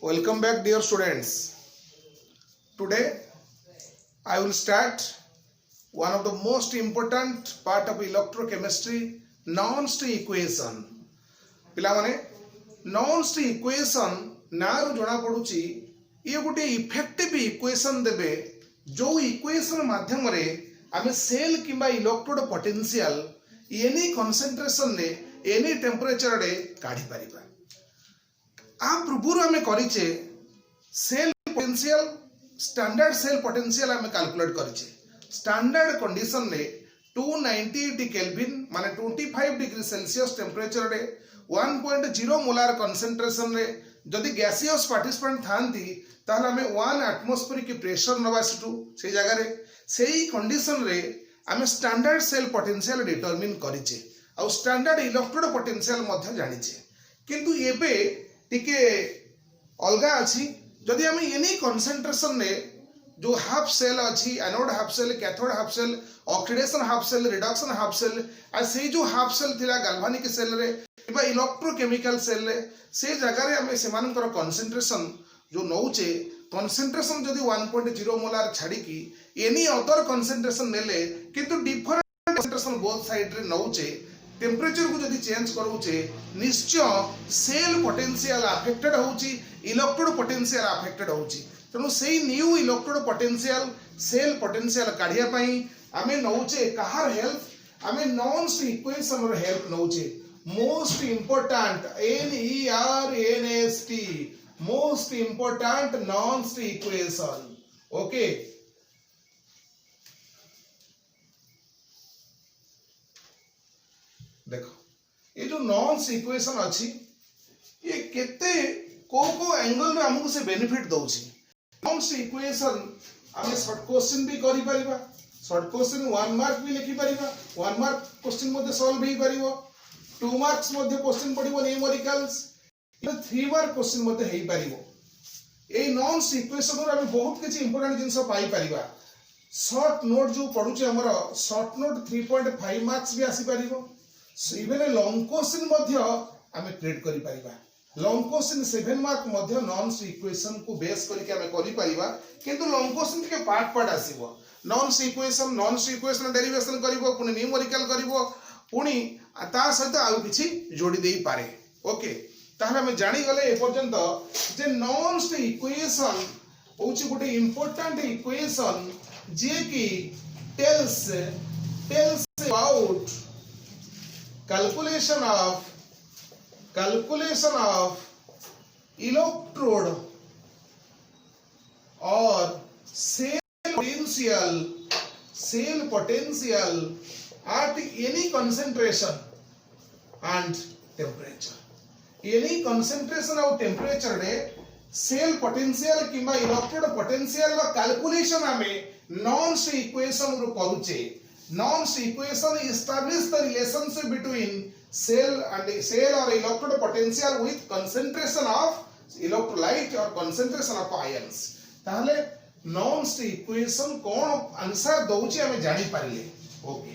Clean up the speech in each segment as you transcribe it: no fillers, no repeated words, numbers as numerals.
Welcome back, dear students. Today I will start one of the most important part of electrochemistry, Nernst equation. पिलामाने Nernst equation नारू जना पड़ुची ये गोटे effective equation देबे जो equation माध्यम रे आमे सेल किंबा इलेक्ट्रोड पोटेंशियल एनी कंसंट्रेशन ने एनी टेम्परेचर रे काढी परिबा। आ पूर्व आमे करिचे cell potential standard cell potential आमे कैलकुलेट करिचे स्टैंडर्ड कंडीशन रे 298 केल्विन माने 25 डिग्री सेल्सियस टेम्परेचर रे 1.0 मोलार कंसंट्रेशन रे जदि गैसियस पार्टिसिपेंट थांती ताहले आमे 1 एटमॉस्फेरिक प्रेशर नबा से जगह रे सेही कंडीशन रे आमे स्टैंडर्ड सेल पोटेंशियल डिटरमिन करिचे आ स्टैंडर्ड इलेक्ट्रोड पोटेंशियल मध्ये जानिचे। किंतु एबे टिके अलगा अछि जदि आमे एनी कंसंट्रेशन रे जो हाफ सेल अछि anode half cell cathode half cell oxidation half cell reduction half cell आ से जो हाफ सेल थिला गाल्वानिक सेल रे बा इलेक्ट्रोकेमिकल सेल रे से जगह रे आमे सेमानकर कंसंट्रेशन जो नौचे कंसंट्रेशन जदि 1.0 मोलार छाड़ी की एनी अदर कंसंट्रेशन नेले किंतु डिफरेंट कंसंट्रेशन बोथ साइड रे नौचे टेम्परेचर को जदि चेंज करूचे निश्चय सेल पोटेंशियल अफेक्टेड होउची इलेक्ट्रोड पोटेंशियल अफेक्टेड होउची। तेणु से new electrode potential cell potential काढिया पई आमे नौचे कहार हेल्प आमे नॉन्स्ट इक्वेशन रो हेल्प नौचे most important NERNST most important Nernst equation. Okay देखो ये जो नॉन्स इक्वेशन अच्छी ये केते को एंगल में हमको से बेनिफिट दउची। नॉन्स इक्वेशन हमें शॉर्ट क्वेश्चन भी करि परिबा शॉर्ट क्वेश्चन 1 मार्क भी लिखि परिबा 1 मार्क क्वेश्चन मध्ये सॉल्व ही परिबो 2 मार्क्स मध्ये क्वेश्चन पडिबो न्यूमेरिकल्स 3 मार्क क्वेश्चन मध्ये हेई परिबो। ए नॉन्स इक्वेशन रो हम बहुत किछि इंपोर्टेंट जिंस पाई परिबा। शॉर्ट नोट जो पढुचे हमर शॉर्ट नोट 3.5 मार्क्स भी आसी परिबो। इवन लॉन्ग क्वेश्चन मध्य आमे क्रिएट करि परिबा। लॉन्ग क्वेश्चन 7 मार्क मध्य नॉन्स इक्वेशन को बेस करके आमे करि परिबा किंतु लॉन्ग क्वेश्चन के पार्ट आसीबो। नॉन्स इक्वेशन डेरिवेशन करिवो पुनी न्यूमेरिकल करिवो पुनी ता सहित आउ किछि जोडी देई पारे। ओके ताहले हम जानि गले ए पर्यंत जे नॉन्स इक्वेशन होछि गोटे इंपोर्टेंट इक्वेशन जे कि tells about calculation of electrode or cell potential at any concentration and temperature. Any concentration और temperature रे cell potential किंबा electrode potential वा calculation हमें Nernst equation रो करूचे। Nernst equation establish the relationship between cell or electrode potential with concentration of electrolyte or concentration of ions। ताहले Nernst equation कोन answer दउची हमें जानि पारिले। ओके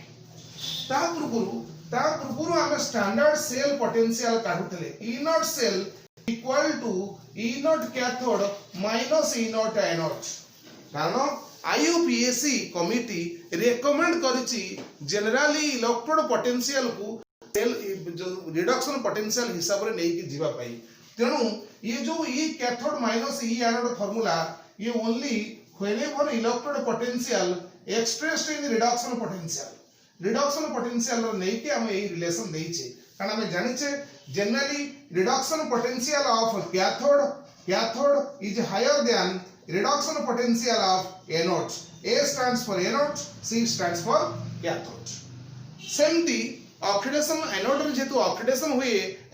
ता पूर्वरु हमें स्टैंडर्ड सेल पोटेंशियल काढुतले E not cell equal to E naught cathode minus E naught anode. कारण IUPAC कमिटी रेकमेंड करिछि जनरली इलेक्ट्रोड पोटेंशियल को सेल रिडक्शन पोटेंशियल हिसाब रे नै कि जीवा पाई। तेनु ये जो E cathode minus E anode formula ये only whenever electrode potential expressed in reduction potential रो नै कि हम ए रिलेशन देइछे। कारण हम जानिछे generally reduction potential of cathode is higher than reduction potential of anode. A stands for anode, C stands for cathode. सेमती ऑक्सीडेशन एनोड रे जेतु ऑक्सीडेशन हुए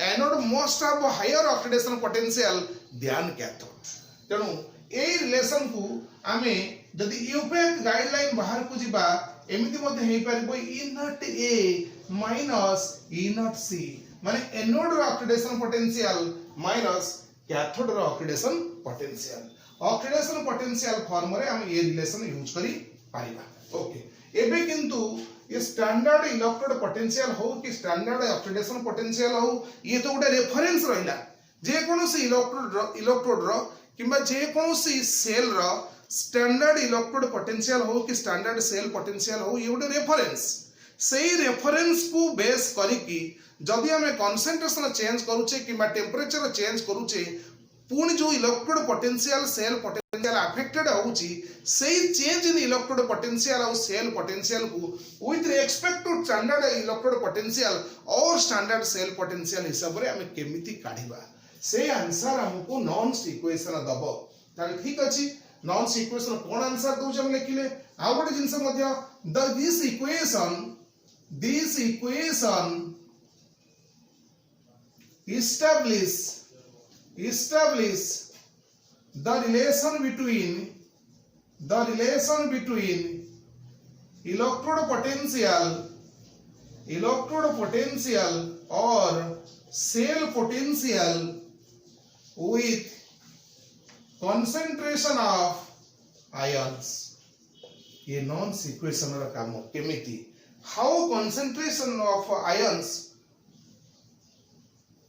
anode most of higher oxidation potential than cathode. तेनु ए relation को आमे जदि यूपेक guideline बाहर को जिबा एमिति मध्ये हेई परिबो E naught A minus E naught C माने एनोड रो ऑक्सीडेशन पोटेंशियल माइनस कैथोड रो oxidation potential. Oxidation potential form रे हम ये रिलेशन यूज करी पारिबा। ओके एबे किंतु ये स्टैंडर्ड इलेक्ट्रोड पोटेंशियल हो कि स्टैंडर्ड ऑक्सीडेशन पोटेंशियल हो ये तो गोटे रेफरेंस रहिला जे कोनोसी इलेक्ट्रोड रो किंबा जे कोनोसी cell row standard electrode potential हो कि स्टैंडर्ड सेल पोटेंशियल हो ये गोटे रेफरेंस सेही रेफरेंस को बेस करिकी जदि आम कंसंट्रेशन चेंज करूचे कि टेम्परेचर चेंज करूचे पुणी जो electrode potential cell potential affected होउची सेही चेंज इन इलेक्ट्रोड पोटेंशियल और सेल पोटेंशियल को with respect to standard electrode potential और स्टैंडर्ड सेल पोटेंशियल हिसाब रे आम केमिति काढिबा से आंसर हमको नॉन्स इक्वेशन दबो ताले ठीक अछि नॉन्स इक्वेशन कोन आंसर दउछ हम लिखिले आ गोटे जिंस मध्य this equation establish the relation between electrode potential or cell potential with concentration of ions ये नॉन्स इक्वेशन रा काम केमिति how concentration of ions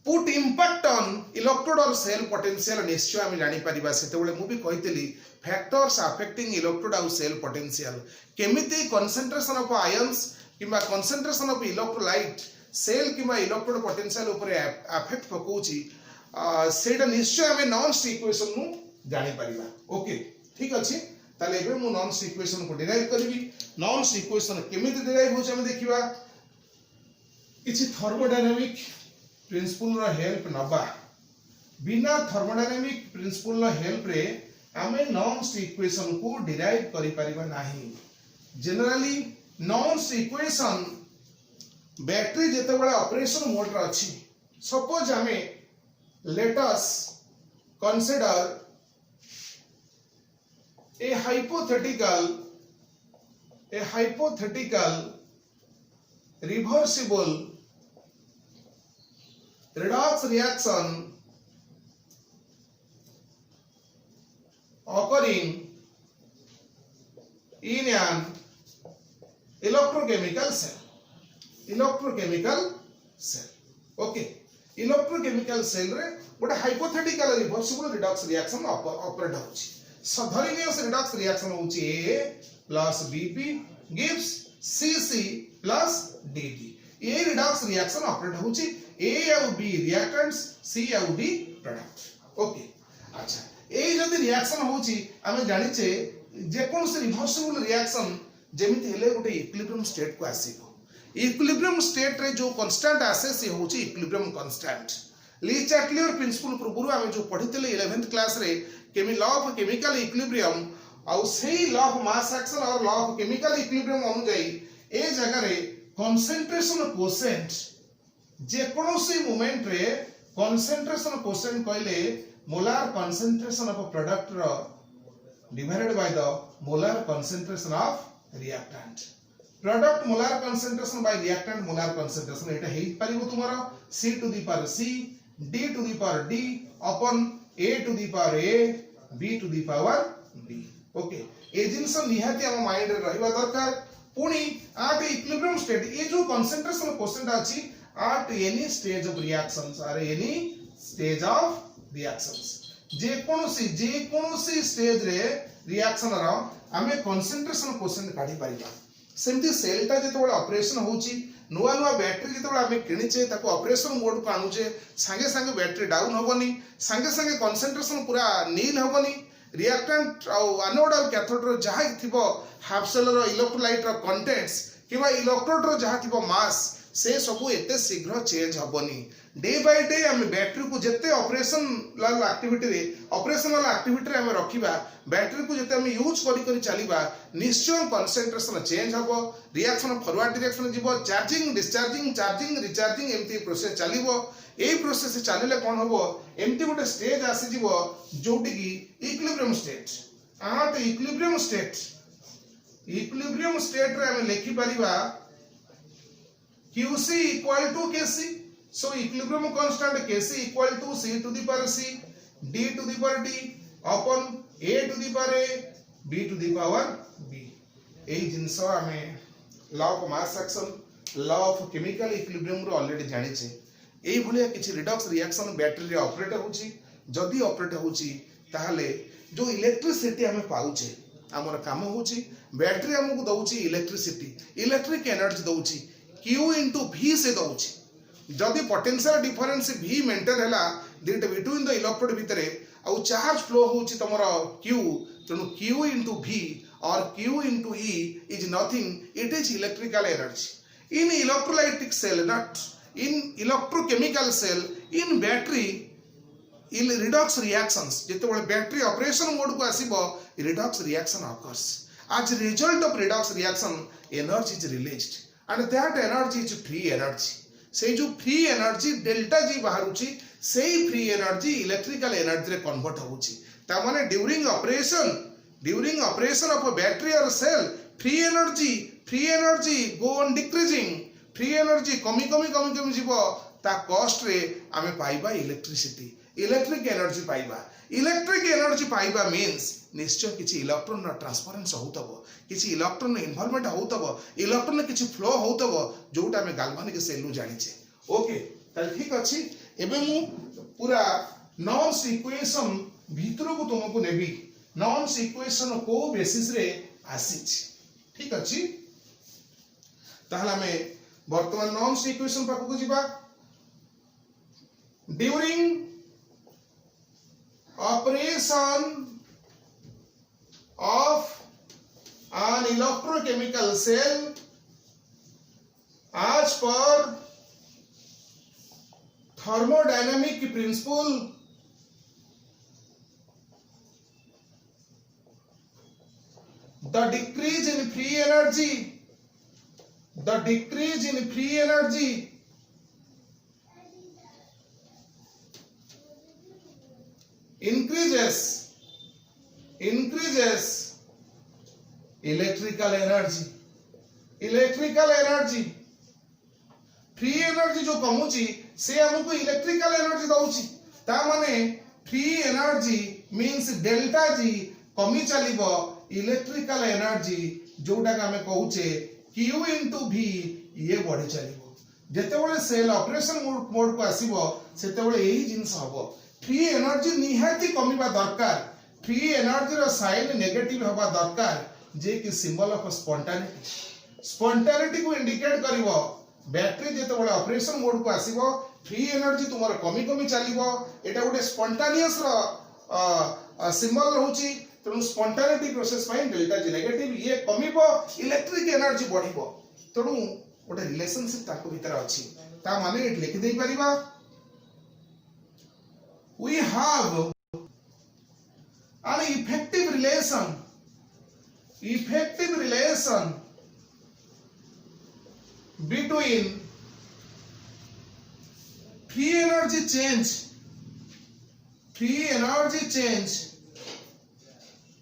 put impact on electrode or cell potential निश्चय हम जानि परिबा सेते बेले मु भी कहितली factors affecting electrode और cell potential केमिति concentration of ions किबा concentration of electrolyte cell किबा electrode potential ऊपर affect पकोची सेटा निश्चय हम नॉन्स इक्वेशन नु जानि परिबा ओके ठीक अछि ताले एबे मु नॉन्स इक्वेशन को डिराइव करबी नॉन्स इक्वेशन केमिति डिराइव होछ हम देखिबा किछि थर्मोडायनामिक प्रिंसिपल रा हेल्प नबा बिना थर्मोडायनामिक प्रिंसिपल रा हेल्प रे हमें नॉन्स इक्वेशन को डिराइव करि परिबा नाही जनरली नॉन्स इक्वेशन बैटरी जेते बडा ऑपरेशन मोड रा अछि सपोज हमें let us consider a hypothetical reversible redox reaction occurring in an electrochemical cell okay electrochemical cell रे गोटे hypothetical reversible redox reaction operate होछि धरिनियस रिडक्स रिएक्शन होची A plus BP gives CC plus DD ये redox reaction operate होची A और B reactants C और D product okay अच्छा ए जदी रिएक्शन होची हमें जानि छे जे कोन से रिवर्सिबल रिएक्शन जेमिति हेले गोटे इक्विलिब्रियम स्टेट को आसीबो इक्विलिब्रियम स्टेट रे जो कांस्टेंट आसे से होची इक्विलिब्रियम कांस्टेंट ली चैटलियर प्रिंसिपल पूर्व आमे जो पढितले 11th क्लास रे लॉ ऑफ केमिकल इक्विलिब्रियम और सही लॉ ऑफ मास एक्शन और लॉ ऑफ केमिकल इक्विलिब्रियम अनुसार ए जगह रे कंसंट्रेशन कोसेंट जे कोनोसी मोमेंट रे कंसंट्रेशन कोसेंट कहले मोलार कंसंट्रेशन ऑफ प्रोडक्ट रो divided by the molar concentration of reactant product molar concentration by reactant molar concentration एटा हेइ परिबो तुमारो C to the power C D to the power D upon A to the power A B to the power B okay ए जिंस निहाती हम mind रे रहबा दरकार पुनी आट इक्विलिब्रियम स्टेट ए जो कंसंट्रेशन क्वेश्चन अछि at any stage of reactions or any stage of reactions जे कोनोसी स्टेज रे रिएक्शन रो हमें कंसंट्रेशन क्वेश्चन काढी परिबा सेमती सेल ता जेते बडा ऑपरेशन होची नुआ बैटरी जेते हमें किनिचे ताको ऑपरेशन मोड को आनुचे संगे संगे बैटरी डाउन होबनी संगे संगे कंसंट्रेशन पूरा नील होबनी रिएक्टेंट और एनोड और कैथोड रो जहा थिबो हाफ सेल रो इलेक्ट्रोलाइट रो कंटेंट्स किबा इलेक्ट्रोड रो जहा थिबो मास से सबु एते शीघ्र चेंज होबनी डे बाय डे हम बैटरी को जेते ऑपरेशनल एक्टिविटी रे हम रखिबा बैटरी को जेते हम यूज करी चलीबा निश्चय कंसंट्रेशन चेंज हबो रिएक्शन फॉरवर्ड डायरेक्शन जीवो चार्जिंग डिस्चार्जिंग चार्जिंग रिचार्जिंग एमती प्रोसेस चलीबो ए प्रोसेस चलिले कोन हबो एमती गोटे स्टेज आसी जीवो जोटी की इक्विलिब्रियम स्टेट आट इक्विलिब्रियम स्टेट रे हम लिखि परिबा QC equal to KC so equilibrium constant KC equal to C to the power C D to the power D upon A to the power A B to the power B ए जिंस हमें law of mass action law of chemical equilibrium रो already जानि छे एई भलिया किछि redox reaction battery रे ऑपरेट होउची जदी ऑपरेट होउची ताहले जो इलेक्ट्रिसिटी हमें पाउचे हमर काम होउची बैटरी हमकु दउची इलेक्ट्रिक एनर्जी दउची Q into V से दउची जदी पोटेंशियल डिफरेंस V मेंटेन हैला दिट बिटवीन द इलेक्ट्रोड भितरे आउ चार्ज फ्लो होउची तमर Q तेनु Q into V or Q into E is nothing, it is electrical energy. In electrolytic cell, not in electrochemical cell, in battery, in redox reactions, जेतेबेले battery operation mode को आसीबो redox reaction occurs. As a result of redox reaction, energy is released and that energy is free energy. से जो free energy delta G बाहरुची से free energy electrical energy रे convert होउची ता माने during operation of a battery or cell free energy go on decreasing, free energy कमी जीवो ता cost रे आमे पाइबा electric energy पाइबा means निश्चय किछि इलेक्ट्रॉन ना ट्रांसफरेंस होतबो किछि इलेक्ट्रॉन इन्वॉल्वमेंट होतबो इलेक्ट्रॉन किछि फ्लो होतबो जोटा आमे गाल्वानिक सेल जानि छे ओके त ठीक अछि एबे मु पूरा नॉन्स इक्वेशन भीतर को तुमको नेबी नॉन्स इक्वेशन को बेसिस रे आसीछ ठीक अछि ताहला हमें वर्तमान नॉन्स इक्वेशन पाखु को जिबा during operation of an electrochemical cell as per thermodynamic principle the decrease in free energy increases electrical energy free energy जो कमुची से हमको इलेक्ट्रिकल एनर्जी दउची ता माने free energy means delta G कमी चलीबो इलेक्ट्रिकल एनर्जी जोटा का हमें कहूचे Q into V ये बढ़ी चलीबो जेतेबेले सेल ऑपरेशन मोड को आसीबो सेतेबेले एही जिंस हबो फ्री एनर्जी निहाती कमीबा दरकार फ्री एनर्जी रो साइन नेगेटिव हबा दरकार जे कि सिंबल ऑफ स्पॉन्टेनिटी को इंडिकेट करिवो बैटरी जेतेबेले ऑपरेशन मोड को आसीबो फ्री एनर्जी तुमर कमी चलीबो एटा गोटे स्पॉन्टेनियस रो सिंबल रहउची तेणु spontaneity process pi delta G negative ये कमीबो इलेक्ट्रिक एनर्जी बढ़िबो तेणु गोटे रिलेशनशिप ताको भीतर अछि ता माने लिखि देई परिबा we have an effective relation between free energy change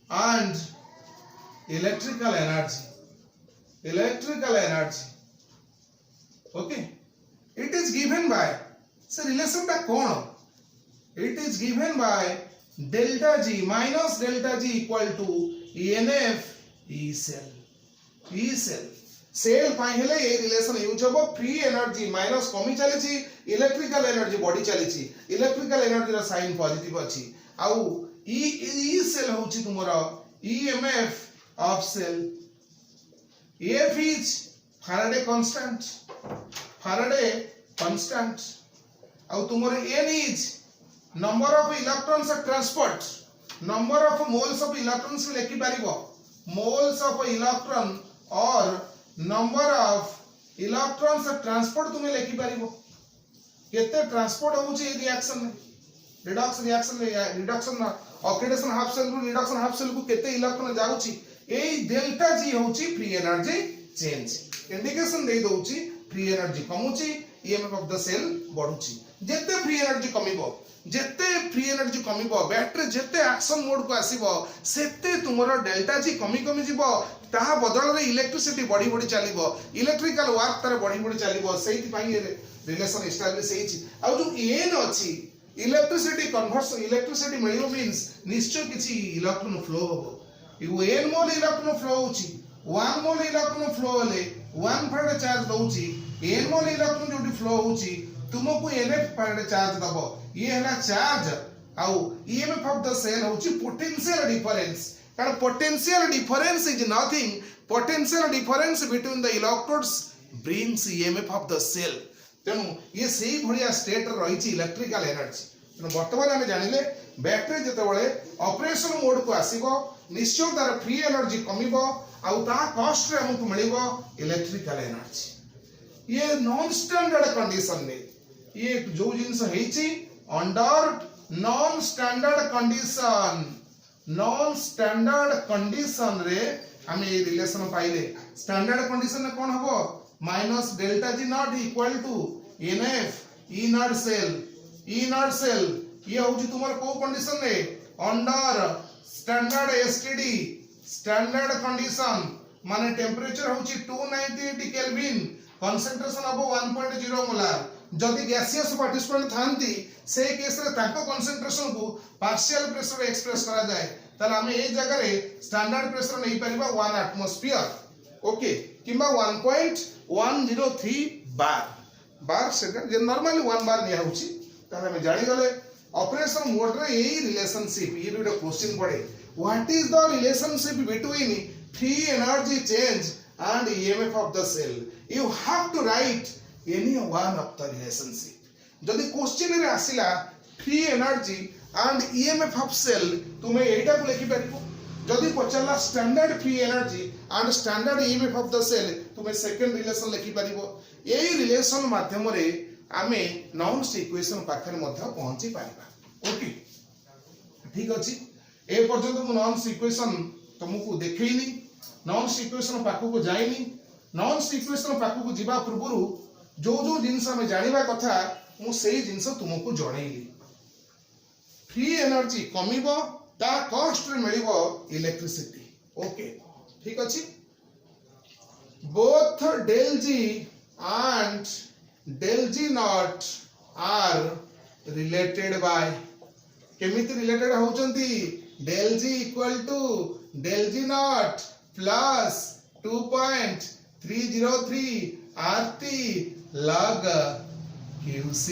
and electrical energy okay it is given by so relation ta kon it is given by delta G minus delta G equal to ENF E cell cell पाई हेले ए रिलेशन use होबो free energy minus कमी चली छी electrical energy बॉडी चली छी इलेक्ट्रिकल एनर्जी रो साइन पॉजिटिव अछि आउ ई सेल होची तुमरो EMF ऑफ सेल F इज Faraday constant आउ तुमरो N इज number of electrons transport number of moles of electrons लेखि पारिबो moles of electron or number of electrons transport तुमे लेखि पारिबो केते ट्रांसपोर्ट होउची ए रिएक्शन में रिडक्शन ऑक्सीडेशन हाफ सेल रु रिडक्शन हाफ सेल को केते इलेक्ट्रॉन जाउची ए डेल्टा जी होउची फ्री एनर्जी चेंज इंडिकेशन दे दोउची फ्री एनर्जी कमुची ईएमएफ ऑफ द सेल बढ़ुची जेते फ्री एनर्जी कमिबो बैटरी जेते एक्शन मोड को आसीबो सेते तुमरो डेल्टा जी कमी जीवो ताहा बदल रे इलेक्ट्रिसिटी बढ़ी चलीबो इलेक्ट्रिकल वर्क तारे बढ़ी चलीबो सेही पई रिलेशन एस्टैब्लिश हेची आ जो एन अछि इलेक्ट्रिसिटी कन्वर्सन इलेक्ट्रिसिटी मिलियो मींस निश्चय किछि इलेक्ट्रॉन फ्लो होबो यू एन मोल इलेक्ट्रॉन फ्लो होची 1 मोल इलेक्ट्रॉन फ्लो होले 1 फाइड चार्ज दउची एन मोल इलेक्ट्रॉन जोटी फ्लो होची तुमको एनएफ पर चार्ज दबो ये है चार्ज आउ ईएमएफ ऑफ द सेल होची पोटेंशियल डिफरेंस कारण potential difference is nothing potential difference between the electrodes brings EMF of the cell तेणु ये सही भलिया स्टेट रही इलेक्ट्रिकल एनर्जी तेणु वर्तमान आम जानिले बैटरी जितेबाला ऑपरेशन मोड को आसीबो निश्चय तार फ्री एनर्जी कमिबो आउ ता कॉस्ट रे हमको मिलिबो इलेक्ट्रिकल एनर्जी ये नॉन स्टैंडर्ड कंडीशन में ये जो जिंस हेची अंडर नॉन स्टैंडर्ड कंडीशन रे हम ये रिलेशन पाइले स्टैंडर्ड कंडीशन में कौन हबो minus delta G not equal to NF inner cell ये होची तुम्हार को कंडीशन रे under standard STD standard condition माने टेंपरेचर होची 298 केल्विन कंसंट्रेशन अब 1.0 मोलार जदि गैसियस पार्टिसिपेंट थांती से केस रे ताको कंसंट्रेशन को पार्शियल प्रेशर एक्सप्रेस करा जाए ताले हम ए जगह रे स्टैंडर्ड प्रेशर नहीं परिबा 1 एटमॉस्फेयर ओके किबा 1.103 बार सेकंड जे नॉर्मली 1 बार निया होची ताले हम जानि गले ऑपरेशन मोड रे यही रिलेशनशिप ये भी क्वेश्चन पड़े what is the relationship between free energy change and EMF of the cell you have to write any one of the relationship जदि क्वेश्चन रे आसिला free energy and EMF of cell तुमे एटा को लिखि परिबो जदि पचला standard free energy and standard EMF of the cell तुमे सेकंड रिलेशन लिखि परिबो एई रिलेशन माध्यम रे आमे नॉन्स इक्वेशन पाखरे मध्ये पहुंची पारिबा ओके ठीक अछि ए पर्यंत मु नॉन्स इक्वेशन तुमको देखैनी नॉन्स इक्वेशन पाखु को जाइनी नॉन्स इक्वेशन पाखु को जिबा पूर्व जो जो जिंस हमें जानिबा कथा मु सेही जिंस तुमको जणैली फ्री एनर्जी कमिबो ता कॉस्ट रे मिलिबो इलेक्ट्रिसिटी ओके ठीक अछि both del G and del G naught are related by केमिति रिलेटेड होचंती del G equal to del G naught plus 2.303 RT log QC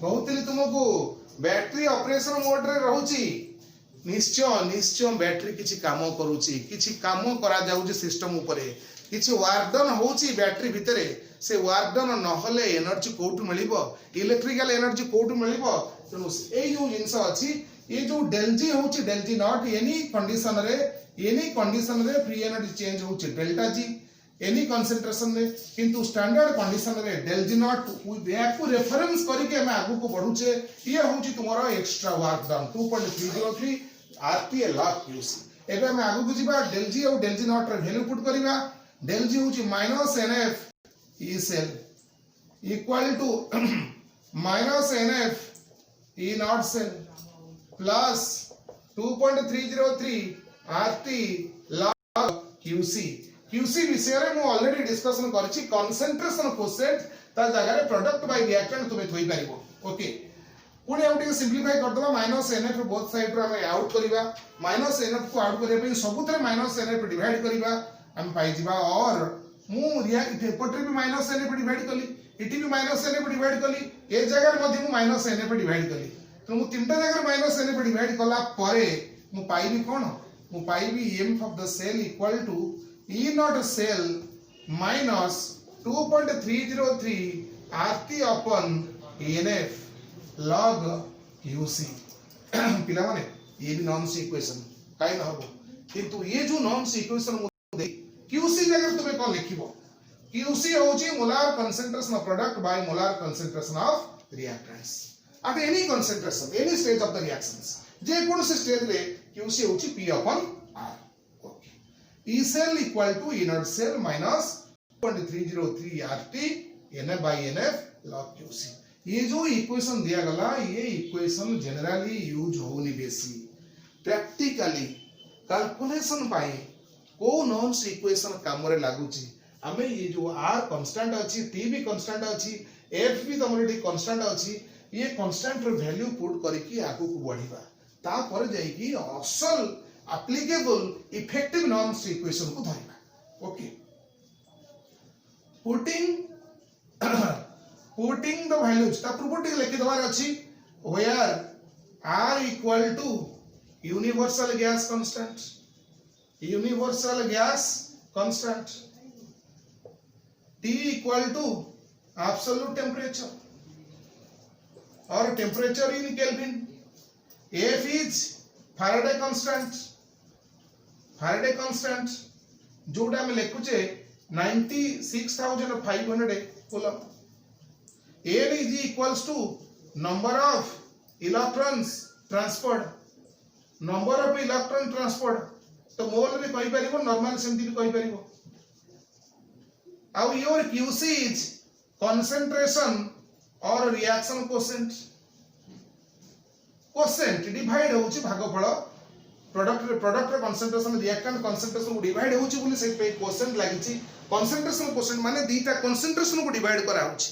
कहूली तुमको बैटरी ऑपरेशन मोड रे रहूची निश्चय बैटरी किछि काम करूची किछि काम करा जाउची सिस्टम ऊपरे किछि वर्क डन होची बैटरी भितरे से वर्क डन न होले एनर्जी कोठु मिलिबो इलेक्ट्रिकल एनर्जी कोठु मिलिबो तनु ए जो जिंस अछि ये जो डेल जी होची del G not any condition रे फ्री एनर्जी चेंज होची डेल्टा जी एनी कंसंट्रेशन रे किंतु स्टैंडर्ड कंडीशन रे डेल जी नॉट को रेफरेंस करके हम आगु को बढ़ुचे ये होची तुम्हारा extra work done 2.303 RT log QC एबे हम आगु को जिबा डेल जी और डेल जी नॉट रे वैल्यू पुट करिबा डेल जी होची -NF E cell equal to -NF E not cell plus 2.303 RT log QC विषय रे मु ऑलरेडी डिस्कशन करछि कंसंट्रेशन कोसेंट ता जगह रे प्रोडक्ट बाय रिएक्टेंट तुमे थोई परिबो ओके पुणी आउट सिंपलीफाई कर दबा -NF बोथ साइड रो हम आउट करिबा -NF को आउट करिया पे सबुतरे -NF डिवाइड करिबा हम पाई जिबा और मु रिएक्ट एपटरे भी -NF डिवाइड कली इटी भी -NF डिवाइड कली ए जगह मध्ये मु -NF डिवाइड कली तो मु तीनटा जगह -NF डिवाइड कला परे मु पाइबी कोन मु पाइबी EMF of the cell equal to E not cell minus 2.303 RT upon ENF log QC पिला माने ये भी नॉन्स इक्वेशन काई न हबो किंतु ये जो नॉन्स इक्वेशन मु दे QC जगह तुमे कोन लिखिबो QC होची molar concentration of product by molar concentration of reactants at any concentration any stage of the reactions जे कोन से स्टेज रे QC होची P upon R okay E cell equal to inert cell minus 0.303 RT NF by NF log QC ये जो equation दिया गला ये इक्वेशन जनरली यूज होनी बेसी प्रैक्टिकली कैलकुलेशन पाए को नॉन्स इक्वेशन काम रे लागुची हमें ये जो R कांस्टेंट अछि T भी कांस्टेंट अछि F भी तमरे कांस्टेंट अछि ये कांस्टेंट रो वैल्यू पुट करके आगु को बढ़िबा ता पर जाई कि असल एप्लीकेबल इफेक्टिव नॉन्स इक्वेशन को धरिबा okay putting putting the values ता प्रोपर्टी लिखि दबार अछि where r equal to universal gas constant T equal to absolute temperature or temperature in Kelvin. F is Faraday constant जोटा में लिखुचे 96,500 coulomb. N is equals to number of electrons transferred. तो मोल रे कहि परिबो normal senti भी कहि परिबो. Now your QC is concentration or reaction quotient. Quotient divide होउची भागफल product रे concentration reactant concentration को divide होउची बोली से पे quotient लागिची. concentration quotient माने दीटा concentration को divide करा होउची.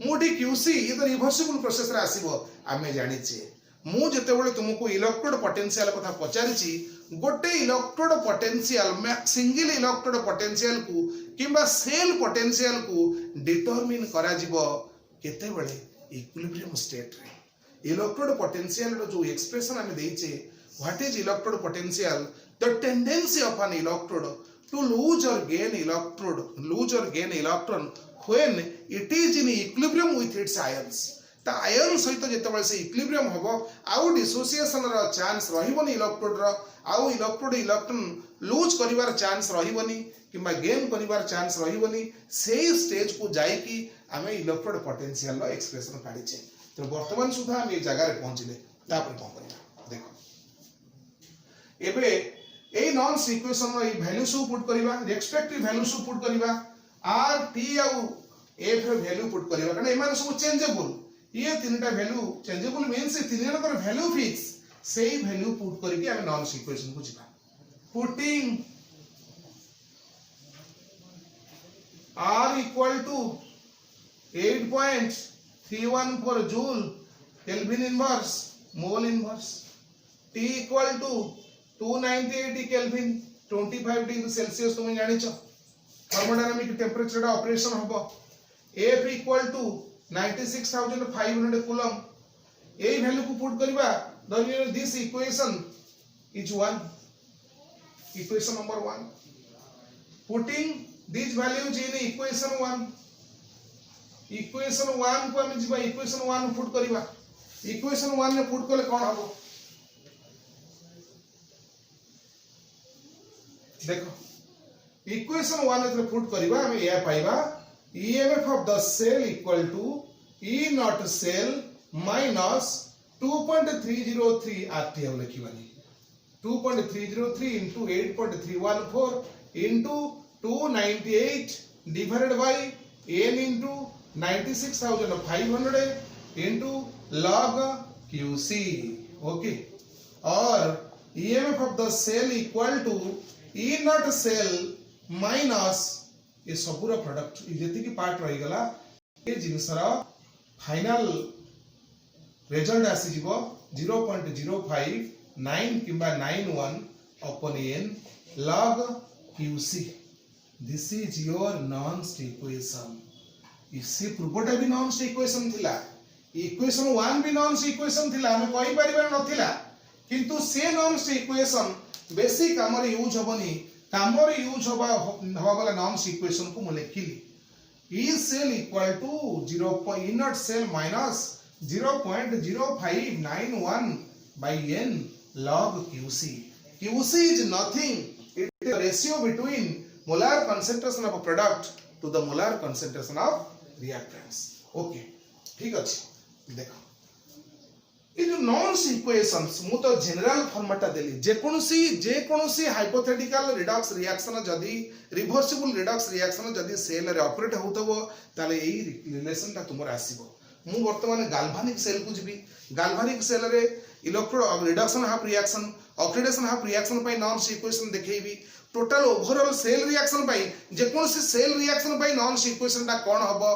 मोठी QC ये तो रिवर्सिबल प्रोसेस रे आसीबो आमे जानि छे. मु जेते बेले तुमको इलेक्ट्रोड पोटेंशियल कथा पचारिची गोटे electrode potential single electrode potential को किंबा सेल पोटेंशियल को डिटरमिन करा जिवो केते बेले इक्विलिब्रियम स्टेट रे. इलेक्ट्रोड पोटेंशियल रो जो एक्सप्रेशन हमें देइचे what is electrode potential the tendency of an electrode to lose और gain electron when it is in equilibrium with its ions. ता आयन सहित जेतेबेले से इक्विलिब्रियम होबो आउ डिसोसिएशन रो चांस रहिबोनी इलेक्ट्रोड रो आउ इलेक्ट्रॉन लूज करिवार चांस रहिबोनी किंबा गेन करिवार चांस रहिबोनी. सेही स्टेज को जाई कि हमें इलेक्ट्रोड पोटेंशियल रो एक्सप्रेशन काढिचे. तो वर्तमान सुधा हम ए जगह रे पहुंचले तापर कोन करिया देखो एबे ए नॉन इक्वेशन रो ए वैल्यू सु पुट करिवा रिस्पेक्टिव वैल्यू सु पुट करिवा r t आउ f रो वैल्यू पुट करिवा कारण एमान सब चेंजेबल. ये तीनटा वैल्यू चेंजेबल मींस तीन जणकर वैल्यू फिक्स सेही वैल्यू पुट करके हम नॉन इक्वेशन को जिबा. Putting r equal to 8.314 joule Kelvin inverse mole inverse. T equal to 298 Kelvin 25 degree Celsius तुम जानि छ. थर्मोडायनामिक टेम्परेचर ऑपरेशन होबो. F equal to 96,500 coulomb. यही वैल्यू को पुट करिबा धरियो this equation is 1 equation number 1 putting this values in equation 1 को हम जिबा इक्वेशन 1 पुट करिबा. इक्वेशन 1 ने पुट करले कोन हबो देखो इक्वेशन 1 ने पुट करिबा हम या पाइबा EMF of the cell equal to E naught cell minus 2.303 RTM लिखिबानी. 2.303 into 8.314 into 298 divided by n into 96,500 into log QC. Okay. Or EMF of the cell equal to E naught cell minus ये सबूरा product जेति की part रही गला ये जिनसरा final result आसी जीवो 0.059 किंबा 91 upon n log QC. This is your non equation. इसी पूर्वटा भी नॉन इक्वेशन थिला इक्वेशन 1 भी नॉन इक्वेशन थिला हम कहि परिबा नथिला किंतु से नॉन इक्वेशन बेसिक हमर यूज होबनी कामर यूज होबा वाला नॉन इक्वेशन को मैं लिखिली. E cell equal to 0 E naught cell minus 0.0591 by n log QC. QC is nothing, it is the ratio between molar concentration of a product to the molar concentration of reactants. Okay, ठीक अछि. देखो ये जो non equations मु तो general format देली जे कोनोसी hypothetical Redux reaction जदी reversible Redux reaction जदी सेल रे ऑपरेट होतबो ताले एई रिलेशन ता तुमर आसीबो. मु वर्तमान गाल्वानिक सेल को जिबी गाल्वानिक सेल रे electrode reduction half reaction oxidation half reaction पई नॉन इक्वेशन देखैबी. टोटल ओवरऑल सेल रिएक्शन पई जे कोनोसी सेल रिएक्शन पई नॉन इक्वेशन ता कोन हबो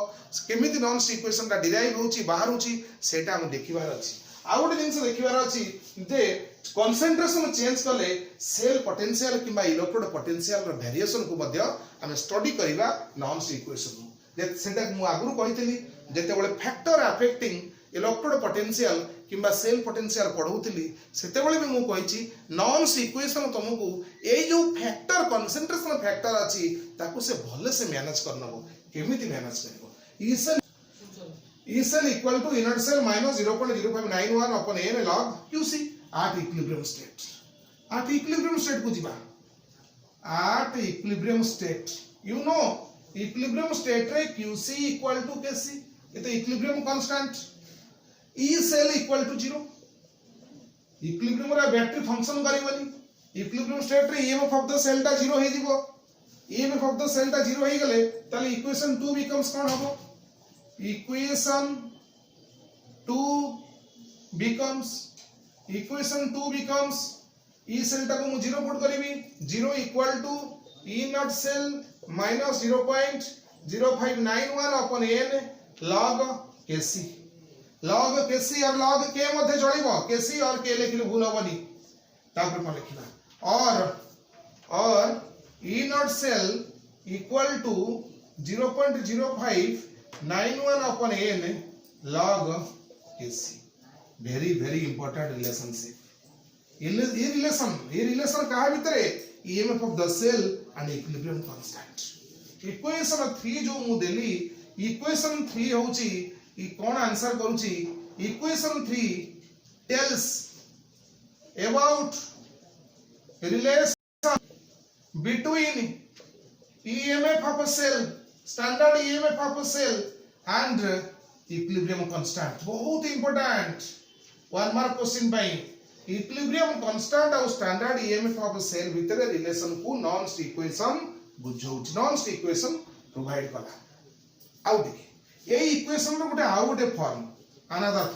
केमिति नॉन इक्वेशन ता डिराइव होची बाहर होची सेटा हम देखिबार अछि. आ गोटे जिनस देखिबार अछि जे कंसंट्रेशन चेंज कले सेल पोटेंशियल किबा इलेक्ट्रोड पोटेंशियल रो वेरिएशन को मध्य हम स्टडी करिबा नॉन इक्वेशन. जे सेटा मु आगु कहितली जेतेबेले फैक्टर अफेक्टिंग इलेक्ट्रोड पोटेंशियल किंबा सेल पोटेंशियल पढ़ौली सेतेबेले भी मु कहिची नॉन्स इक्वेशन तुमको ए जो फैक्टर कंसंट्रेशन फैक्टर अछि ताको से भले से मैनेज करनबो केमिति मैनेज करबो E cell equal to inert cell minus 0.0591 upon n log QC at equilibrium state. At equilibrium state को जीवा at equilibrium state you know equilibrium state रे QC equal to KC ये तो equilibrium constant E cell equal to 0 equilibrium रे battery function करिवनी equilibrium state रे EMF of the cell टा 0 हे जीवो EMF of the cell टा 0 हे गले ताले equation 2 becomes कोन हबो equation 2 becomes E cell टा को मु 0 पुट करबी 0 equal to E not cell minus 0.0591 upon n log KC log KC और log K मध्ये चलिबो KC और K लिखले भूल होबनी तापर कोन लिखना और E not cell equal to 0.0591 upon n log KC very very important relationship ये relation कहा भीतर EMF of the cell and equilibrium constant equation 3 जो मु देली equation 3 होची ई कोन आंसर करूची equation 3 tells about relation between EMF of a cell standard EMF of a cell and equilibrium constant बहुत important one mark question by equilibrium constant और standard EMF of a cell भीतर relation को nonce equation बुझौछ nonce equation provide कला आउ देखि ए equation रो गोटे आउ गोटे फॉर्म another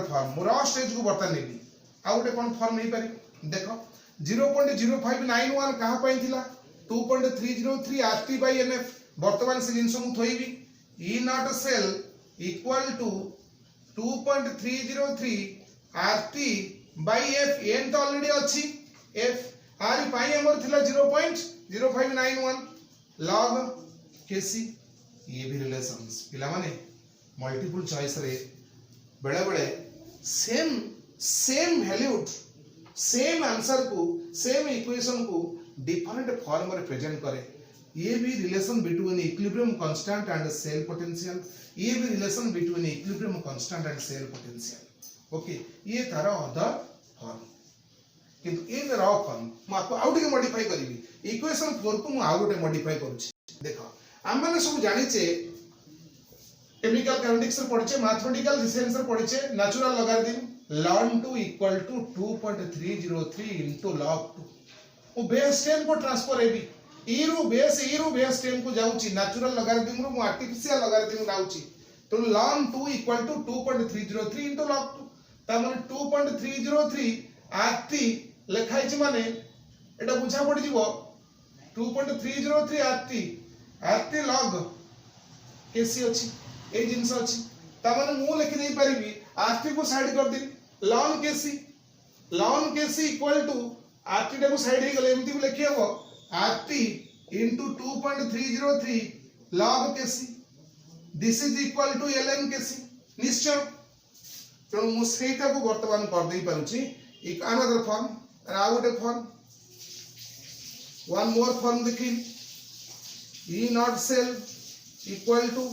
form मोर स्टेज को बर्तन नेबी आउ गोटे कोन फॉर्म नै पारि देखो 0.0591 कहा पाइथिला 2.303 RT by NF वर्तमान से जिनस मु Thoibi E not cell equal to 2.303 RT by F n तो ऑलरेडी अछि F R पाई हमर थिला 0.0591 log KC ये भी रिलेशंस पिला माने मल्टीपल चॉइस रे बेले बेले सेम वैल्यूड सेम आंसर को सेम इक्वेशन को डिफरेंट फॉर्म में प्रेजेंट करे ये भी relation between equilibrium constant and cell potential ये भी relation between equilibrium constant and cell potential okay ये तारा अदर फॉर्म किंतु ए रॉ फॉर्म म आपको आउट के मॉडिफाई करबी इक्वेशन 4 को म आउट मॉडिफाई करूछी देखो हम माने सब जानि छे केमिकल काइनेटिक्स रे पढिछे मैथमेटिकल रिलेशंस रे पढिछे natural logarithm ln 2 equal to 2.303 into log 2 वो बेस 10 को ट्रांसफर हेबी e रू बेस 10 को जाउची नेचुरल लॉगरिथम रू मु आर्टिफिशियल लॉगरिथम जाउची तो ln 2 equal to 2.303 into log 2 ता माने 2.303 rt लेखाइ छि माने एटा बुझा पड़ी जीवो 2.303 rt log kc अछि ए जिंस अछि ता माने मु लिखि देई परिबी rt को साइड कर दे ln kc equal to rt टा को साइड हे गले एमती लिखि हबो rt into 2.303 log kc this is equal to ln kc निश्चय तो मु सेटा को वर्तमान कर देई पारुची एक अनदर फॉर्म आउट ए फॉर्म वन मोर फॉर्म देखि e not cell equal to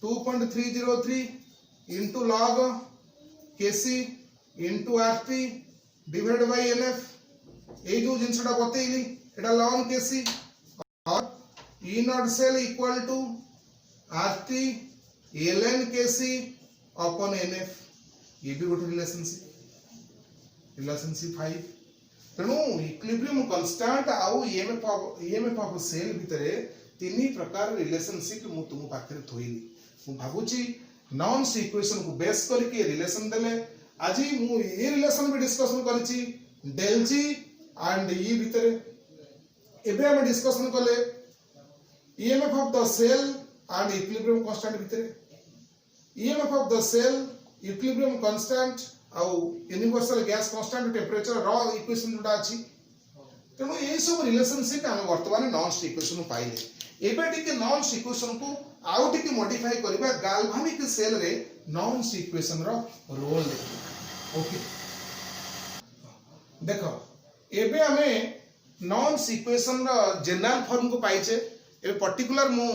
2.303 into log kc into rt divided by nf ए जो जिनसटा बतेइली एटा ln kc और e not cell equal to rt ln kc upon nf ये भी गोटे relationship 5 तेणु equilibrium constant आउ EMF of cell भितरे तीन प्रकार रिलेशनशिप मु तुम पाखरे थोइली मु भाबुची नॉन्स इक्वेशन को बेस करके रिलेशन देले आज मु ये रिलेशन भी डिस्कशन करछि डेल जी एंड ई भितरे एबे हम डिस्कशन करले EMF of the cell and equilibrium constant भितरे EMF of the cell equilibrium constant आउ यूनिवर्सल गैस कांस्टेंट टेंपरेचर रॉ इक्वेशन जोटा अछि तेणु ये सब रिलेशनशिप आम वर्तमान नॉन्स इक्वेशन पाइले एबे टिके नॉन्स इक्वेशन को आउ टिके मॉडिफाई करबा गाल्वानिक सेल रे नॉन्स इक्वेशन रो रोल देखिबा ओके देखो एबे हमें नॉन्स इक्वेशन रो जनरल फॉर्म को पाइचे ए पर्टिकुलर मु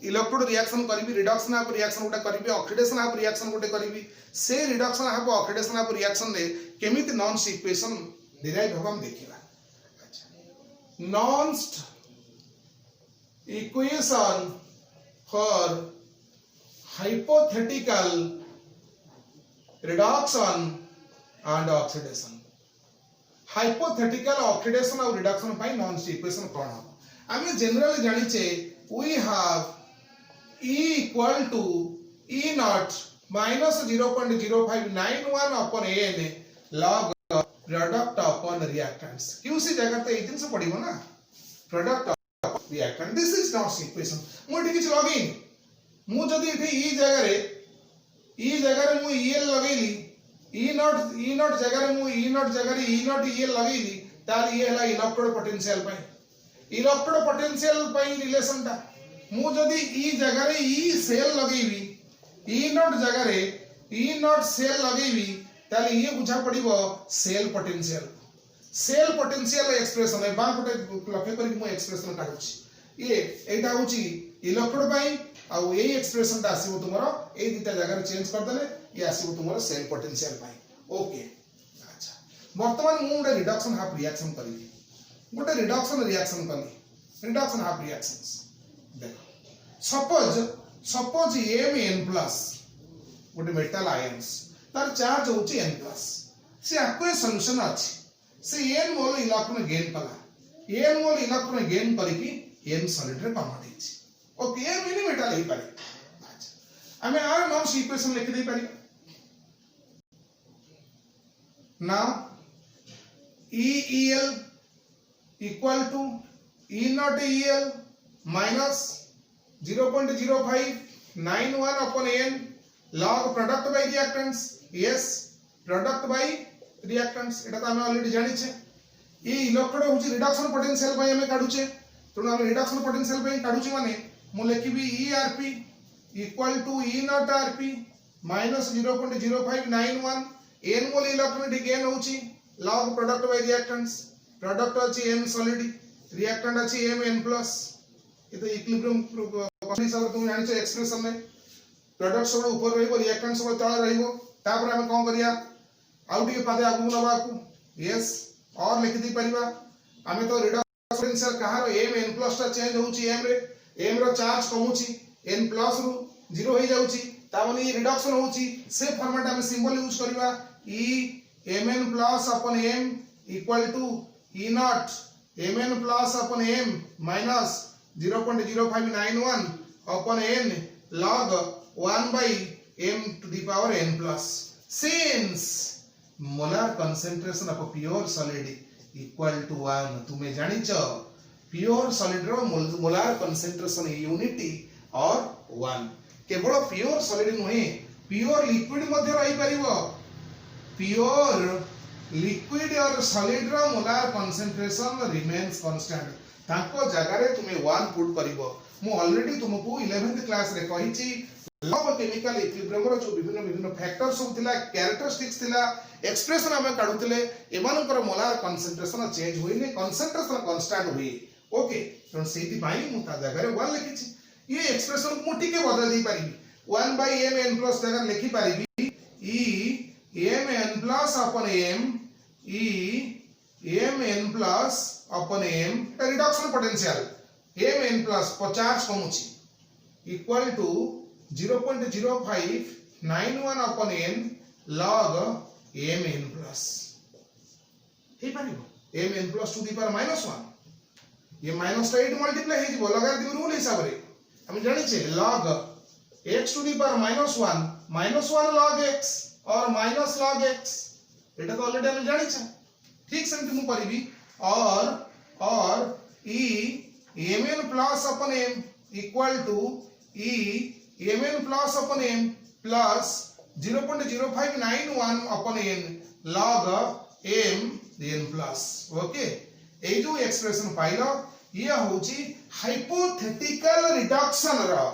इलेक्ट्रोड रिएक्शन करिवि रिडक्शन ऑफ रिएक्शन गोटे करिवि ऑक्सीडेशन ऑफ रिएक्शन गोटे करिवि से reduction of oxidation of reaction रे केमिति नॉन्स इक्वेशन डिराइव हम देखिबा अच्छा नॉन्स equation for hypothetical reduction and oxidation hypothetical oxidation और reduction पाई नॉन्स इक्वेशन कौन हो हमें जनरली जानी चे we have E equal to E naught minus 0.0591 upon N log product upon reactants क्यों सी जगह पे इतने से पढ़ी हो ना product of reactant this is नॉन्स इक्वेशन मुझे किछ लगिन मु जदी एठी ई जगह रे मु ईएल लगेली ई नॉट जगह रे मु ई नॉट जगह रे ई नॉट ईएल लगेली तार ये हला इलेक्ट्रोड पोटेंशियल पई रिलेशन ता मु जदी ई जगह रे ई सेल लगेबी ई नॉट जगह रे ई नॉट सेल लगेबी तार ये बुझा पड़िबो सेल पोटेंशियल एक्सप्रेशन है बा पटे लक्ष्य करी मु एक्सप्रेशन काढुची ये एटा होची इलेक्ट्रोड पई आउ ए एक्सप्रेशन ता आसीबो तुमरो ए दिटा जगह चेंज कर देले ये आसीबो तुमरो सेल पोटेंशियल पाई ओके अच्छा वर्तमान मु गोटे रिडक्शन हाफ रिएक्शन करिवि गोटे रिडक्शन रिएक्शन कली रिडक्शन हाफ रिएक्शंस देखो सपोज Mn+ गोटे मेटल आयन्स तार चार्ज होची N+ से आको सॉल्यूशन अछि से N मोल इलेक्ट्रॉन गेन कला N मोल इलेक्ट्रॉन गेन करिकि N सॉलिड रे कन्वर्ट हिची ओके ये मिनी मेटल ही पारे अच्छा हमें आर नॉन्स इक्वेशन लिख दे पारी now EEL equal to E naught EL minus 0.0591 upon N log product by reactants yes product by reactants एटा तो हमें ऑलरेडी जानि छे ये इलेक्ट्रोड होची रिडक्शन पोटेंशियल पई हमें काढु छे तो हम रिडक्शन पोटेंशियल पई काढु छे माने मु लिखिबी ERP equal to E naught RP minus 0.0591 N mole electron gain होची log product by reactants product अछि M solid reactant अछि Mn+ ये तो इक्विलिब्रियम कंडीशन सब तुम जानि छ एक्सप्रेशन में प्रोडक्ट सब ऊपर रहइबो रिएक्टेंट सब तळे रहइबो तापर हम कोन करिया आउट के पादे आगु नबाकू यस और लिख दी परिबा हमें तो रिडक्शन पोटेंशियल कहारो Mn+ ता चेंज होची M रे M रो चार्ज कमुची N+ रु 0 हो जाउची तावनी रिडक्शन होची से फॉर्मेट हम सिंबल यूज करबा E Mn+ upon M equal to E naught Mn+ upon M minus 0.0591 upon N log 1 by M to the power N+. Since molar concentration of a pure solid equal to 1 तुम्हें जानी च pure solid रो molar concentration unity और 1 केवल pure solid नुहे pure liquid मध्य रही परिवो pure liquid और solid रो molar concentration remains constant ताको जगह रे तुम्हें 1 पुट करिवो मु ऑलरेडी तुमको 11th क्लास रे कहिची लॉ ऑफ केमिकल इक्विलिब्रियम रो जो विभिन्न फैक्टर्स सब थिला कैरेक्टरिस्टिक्स थिला एक्सप्रेशन हमें काढुतले एमानकर मोलार कंसंट्रेशन चेंज होइने कंसंट्रेशन कांस्टेंट होई ओके तो सेति पाई मु ता जगह रे 1 लिखिची ये एक्सप्रेशन मु टिके बदल दी परिबी 1 by Mn+ जगह लिखि परिबी E Mn+ upon M E Mn+ upon M reduction potential Mn+ 50 कमुची equal to 0.0591 upon N log Mn+. हे पारिबो Mn+ to the power -1 ये माइनस टा 8 मल्टीप्लाई हे जिवो लगा रूल हिसाब रे हम जानि छे log x to the power -1 log x और माइनस log x एटा तो ऑलरेडी हम जानि छे ठीक से हम परिबी और E Mn+ upon M equal to E Mn+ upon M plus 0.0591 upon N log M N+. Okay ए जो एक्सप्रेशन पाइलो ये होची हाइपोथेटिकल रिडक्शन रो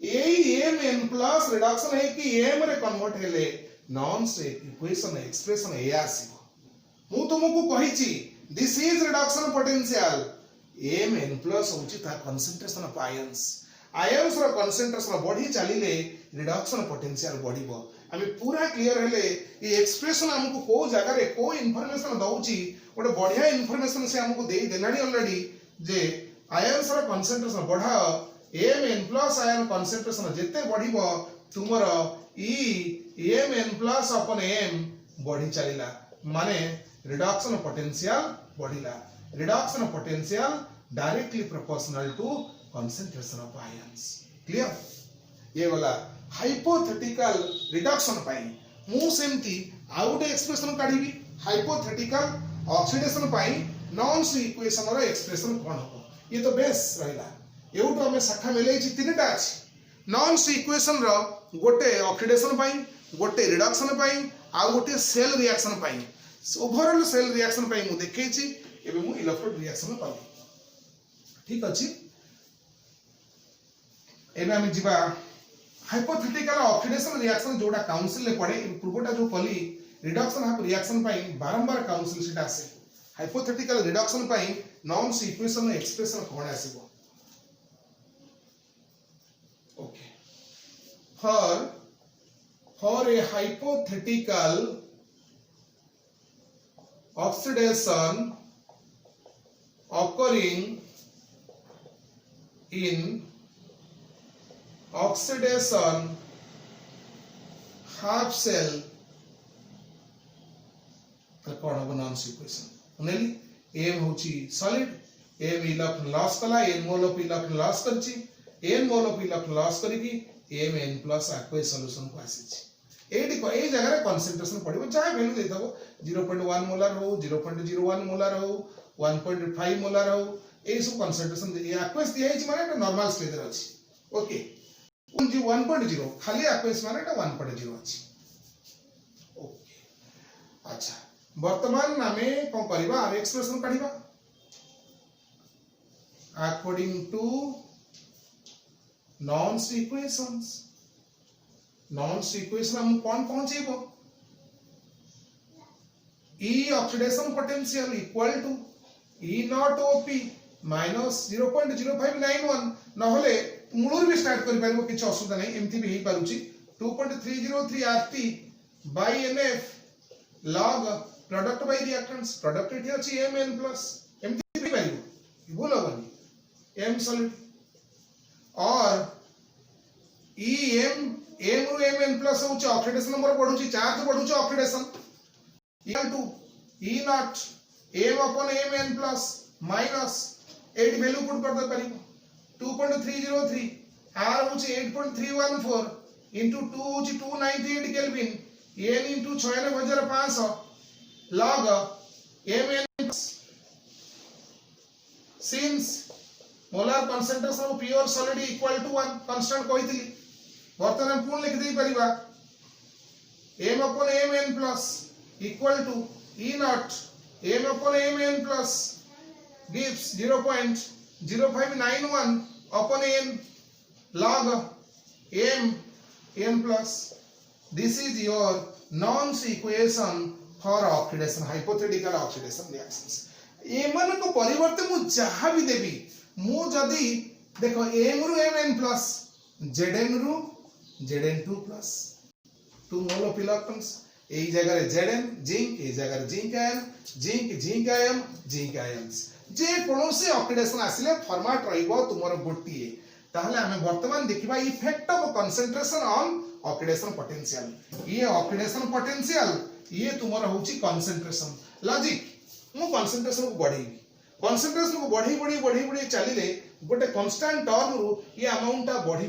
एम एन प्लस रिडक्शन है कि एम रे कन्वर्ट हेले नॉन स्टेट इक्वेशन एक्सप्रेशन ए आसीबो मु तुमको कहिची this is reduction potential M N plus होची ता कंसंट्रेशन ऑफ आयन्स रो कंसंट्रेशन बढ़ी चलिले रिडक्शन पोटेंशियल बढ़िबो आमे पूरा क्लियर हेले ये एक्सप्रेशन हमको को जगह रे को इंफॉर्मेशन दउची ओटे बढ़िया इंफॉर्मेशन से हमको दे देलानी ऑलरेडी जे आयन्स रो कंसंट्रेशन बढ़ाओ M N plus ion concentration जेते बढ़िबो तुमर E M N plus upon M बढ़ी चलिला माने रिडक्शन पोटेंशियल बढ़िला reduction potential directly proportional to concentration of ions clear ये वाला हाइपोथेटिकल रिडक्शन पाई मु सेमती आउट एक्सप्रेशन काढीबी हाइपोथेटिकल ऑक्सीडेशन पाई नॉन सी इक्वेशन रो एक्सप्रेशन कोन हो ये तो बेस रहला एउटो हमें शाखा मिलै छि तीनटा अछि नॉन सी इक्वेशन रो गोटे ऑक्सीडेशन पाई गोटे रिडक्शन पाई आ गोटे सेल रिएक्शन पाई ओवरऑल सेल रिएक्शन पाई मु देखै छि एबे मु इलेक्ट्रोड रिएक्शन पाई ठीक अछि एबे हम जिबा हाइपोथेटिकल ऑक्सीडेशन रिएक्शन जोडा काउंसिल ले पड़े पूर्वटा जो कली रिडक्शन हाफ रिएक्शन पाई बारंबार काउंसिल सेटा आसे हाइपोथेटिकल रिडक्शन पाई नॉन सी इक्वेशन एक्सप्रेशन कोन आसीबो okay for a hypothetical oxidation occurring in oxidation half cell कौन हम नॉन इक्वेशन ओनली एम होची सॉलिड एम इलेक्ट्रॉन लॉस कला N mole of electron loss करची N mole of electron loss करिकी M N plus aqueous solution को आसीची AD को ए जगह रे कंसंट्रेशन पड़िबो चाहे वैल्यू देथबो 0.1 मोलार हो 0.01 मोलार हो 1.5 मोलार हो ए सब कंसंट्रेशन ये एक्वस दिया है माने नॉर्मल स्टेज रे अछि ओके 1.0 खाली एक्वस माने 1.0 अछि ओके अच्छा वर्तमान नामे कोन करबा are expression काढिबा according to non equations non equation हम कौन पहुंचेबो E oxidation potential equal to E not OP minus 0.0591 नहले मूलर भी स्टार्ट कर परबो किछ असुविधा नै एमथि भी हे पारुची 2.303 RT by NF log product by reactants product एठी अछि Mn प्लस एमथि भी पाइबो भूल होबनी M सॉलिड और एम रो एम एन प्लस होच ऑक्सीडेशन नंबर बढ़ुची चार्ज बढ़ुची oxidation equal to E naught m upon m n plus minus 8 value put कर दे परिबो 2.303 r होची 8.314 into 2 होची 298 kelvin n into 96500 log m n since molar concentration of pure solid equal to 1 constant कहितली वर्तमान पूर्ण लिख दे परिबा m upon m n plus equal to E naught m upon m n plus gives 0.0591 upon n log m n plus this is your Nernst equation for oxidation hypothetical oxidation reactions एमन को परिवर्ते मु जहां भी देबी मु जदी देखो m ru m n plus zn ru Zn2 plus 2 mole of electrons ए जगह रे Zn जिंक ए जगह रे zinc ion zinc ion zinc ions जे कोनोसी ऑक्सीडेशन आसिले फॉर्मेट रहइबो तुमरो गोटिए ताहले हमें वर्तमान देखिबा effect of concentration on oxidation potential ये ऑक्सीडेशन पोटेंशियल ये तुमरो होची कंसंट्रेशन लॉजिक मु कंसंट्रेशन को बढ़ी चलिले गोटे कांस्टेंट टर्म रु ये अमाउंट बढ़ी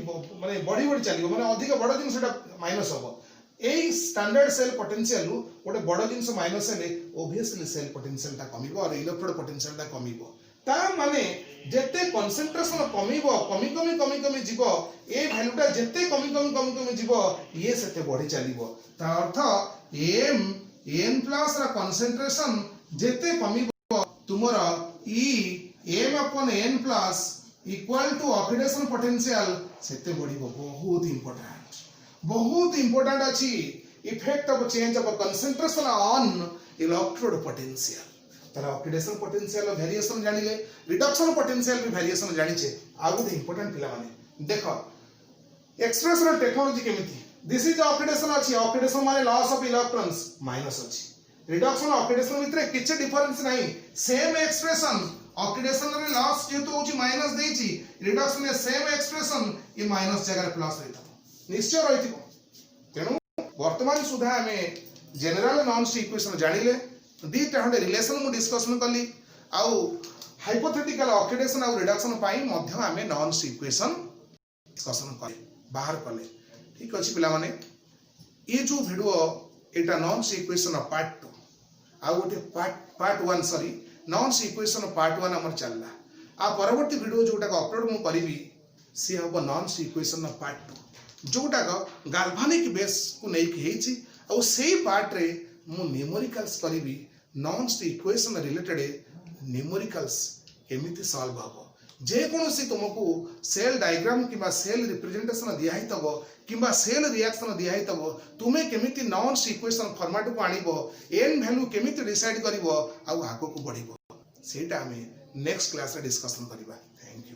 चलिबो माने अधिक बड़ जिनसटा माइनस होबो ए स्टैंडर्ड सेल पोटेंशियल रु गोटे बड़ जिनस माइनस हेले ऑब्वियसली सेल पोटेंशियल ता कमिबो और इलेक्ट्रोड पोटेंशियल ता कमिबो ता माने जेते कंसंट्रेशन कमिबो कमी जीवो ए वैल्यूटा जेते कमी जीवो ये सेते बढ़ी चलिबो ता अर्थ m n प्लस रा कंसंट्रेशन जेते कमिबो तुमर E m upon n plus equal to oxidation potential सेते बढ़िबो बहुत इंपोर्टेंट अछि effect of change of concentration on electrode potential तार ऑक्सीडेशन पोटेंशियल वेरिएशन जानिले रिडक्शन पोटेंशियल भी वेरिएशन जानिछे आ गुड इंपोर्टेंट पिला माने देखो एक्सप्रेशन टेक्नोलॉजी केमिति दिस इज ऑक्सीडेशन अछि ऑक्सीडेशन माने लॉस ऑफ इलेक्ट्रॉन्स माइनस अछि रिडक्शन ऑक्सीडेशन भितरे किछ डिफरेंस नाही सेम एक्सप्रेशन ऑक्सीडेशन रे लॉस जेतु होची माइनस देछि रिडक्शन में सेम एक्सप्रेशन ये माइनस जगह प्लस रहिता निश्चय रहिथिबो तेनु वर्तमान सुधा हमें जनरल नॉन्स इक्वेशन जानिले दीटा हंडे रिलेशन मु डिस्कशन कली आउ हाइपोथेटिकल ऑक्सीडेशन आउ रिडक्शन पाई मध्य हमें नॉन्स इक्वेशन डिस्कशन कले बाहर कले ठीक अछि पिला माने ये जो वीडियो एटा नॉन्स इक्वेशन पार्ट 2 आउ गोटे पार्ट 1 सॉरी नॉन्स इक्वेशन पार्ट 1 हमर चलला आ परवर्ती वीडियो जोटा अपलोड मु करिवि से हबो नॉन्स इक्वेशन पार्ट 2 जोटा गाल्वानिक बेस को नै कि हेछि और सेही पार्ट रे मु न्यूमेरिकल्स करिवि नॉन्स इक्वेशन रिलेटेड न्यूमेरिकल्स केमिति सॉल्व हबो जे कोनोसी तुमको सेल डायग्राम किबा सेल रिप्रेजेंटेशन दिया हितबो किबा सेल रिएक्शन दिया हितबो तुमे केमिति नॉन्स इक्वेशन फॉर्मेट को आनिबो एन वैल्यू केमिति डिसाइड करिवो आ आगो को बढ़िबो सेटा हमें नेक्स्ट क्लास रे डिस्कशन करिबा थैंक यू।